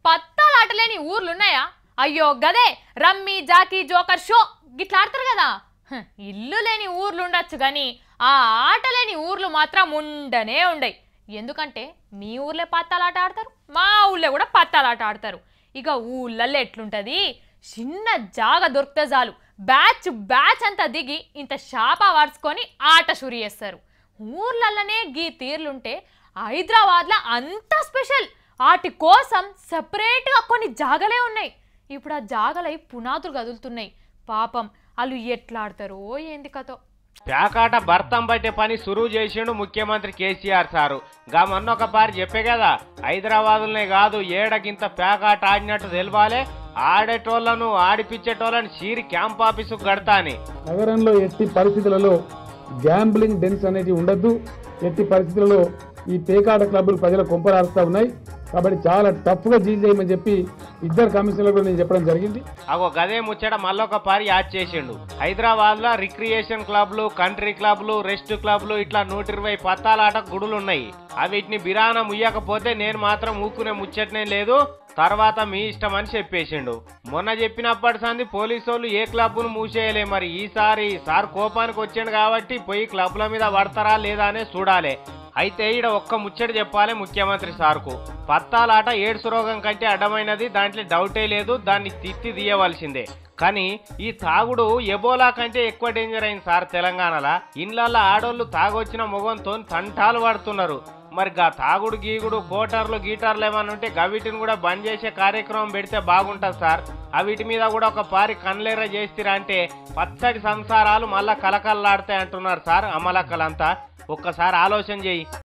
పత్తాలాటలేని ఊర్లున్నాయా? అయ్యో గదే rummy Jackie joker show గిట్లా ఆడతారు కదా. ఇల్లు లేని ఊర్లు ఉండొచ్చు కానీ ఆ ఆట లేని ఊర్లు మాత్రం ఉండనే ఉండయి. ఎందుకంటే మీ ఊర్లే పత్తాలాట ఆడతారు, మా ఊళ్ళో కూడా పత్తాలాట ఆడతారు. ఇక ఊళ్ళల్లో ఎట్లుంటుంది, చిన్న జాగ దొరికితే చాలు బ్యాచ్ బ్యాచ్ అంతా దిగి ఇంత షాపా వార్చుకొని ఆట షురు చేస్తారు. ఊర్లల్లనే గీ తీర్లుంటే హైదరాబాద్లో అంతా స్పెషల్. వాటి కోసం సపరేట్గా కొన్ని జాగలే ఉన్నాయి. ఇప్పుడు ఆ జాగలై పునాదులు కదులుతున్నాయి. పాపం వాళ్ళు ఎట్లా ఆడతారో ఏంది కథో. ప్యాకాట భర్తం పట్టే పని సురువు చేసిండు ముఖ్యమంత్రి కేసీఆర్ సారు. గా మొన్న ఒక పారి చెప్పే కదా, హైదరాబాదులనే కాదు ఏడకింత ప్యాకాట ఆడినట్టు తెలవాలే, ఆడేటోళ్లను ఆడిపించేటోళ్ళని చీరి క్యాంప్ ఆఫీసు గడతా అని. నగరంలో ఎట్టి పరిస్థితులలో గ్యాంబ్లింగ్ డెన్స్ అనేది ఉండద్దు. ఎట్టి పరిస్థితులలో ఈ పేకాట క్లబ్బులు ప్రజల కొంపరాస్తా ఉన్నాయి. కాబట్టి చాలా టఫ్గా డీల్ చేయమని చెప్పి ఇద్దరు కమిషనర్లు నేను చెప్పడం జరిగింది. అగో గదే ముచ్చట మళ్ళొక పారి యాడ్ చేసిండు. హైదరాబాద్ లో రిక్రియేషన్ క్లబ్లు, కంట్రీ క్లబ్లు, రెస్ట్ క్లబ్లు ఇట్లా 120 పత్తాలాట గుడులు ఉన్నాయి. అవిటిని బిరాన ముయ్యకపోతే నేను మాత్రం ఊకునే ముచ్చటనే లేదు, తర్వాత మీ ఇష్టం అని చెప్పేసిండు. మొన్న చెప్పినప్పటి సంది పోలీసు వాళ్ళు ఏ క్లబ్ను మూసేయలే. మరి ఈసారి సార్ కోపానికి వచ్చాడు కాబట్టి పోయి క్లబ్ల మీద పడతారా లేదా అనే చూడాలి. అయితే ఈడ ఒక్క ముచ్చట చెప్పాలి ముఖ్యమంత్రి సార్కు. పత్తాలాట ఎయిడ్స్ రోగం కంటే అడ్డమైనది, దాంట్లో డౌటే లేదు, దాన్ని తిత్తి తీయవలసిందే. కానీ ఈ తాగుడు ఎబోలా కంటే ఎక్కువ డేంజర్ అయింది సార్ తెలంగాణలో. ఇండ్లల్లో ఆడోళ్ళు తాగొచ్చిన మొగంతో తంటాలు పడుతున్నారు. మరి గా తాగుడు గీగుడు కోటర్లు గీటర్లు ఏమన్నా ఉంటే గవిటిని కూడా బంద్ చేసే కార్యక్రమం పెడితే బాగుంటుంది సార్. అవిటి మీద కూడా ఒక పారి కన్లేర చేస్తారా అంటే పచ్చడి సంసారాలు మళ్ళా కలకల్లాడతాయి అంటున్నారు సార్ అమలక్కలంతా. ఒక్కసారి ఆలోచన చేయి.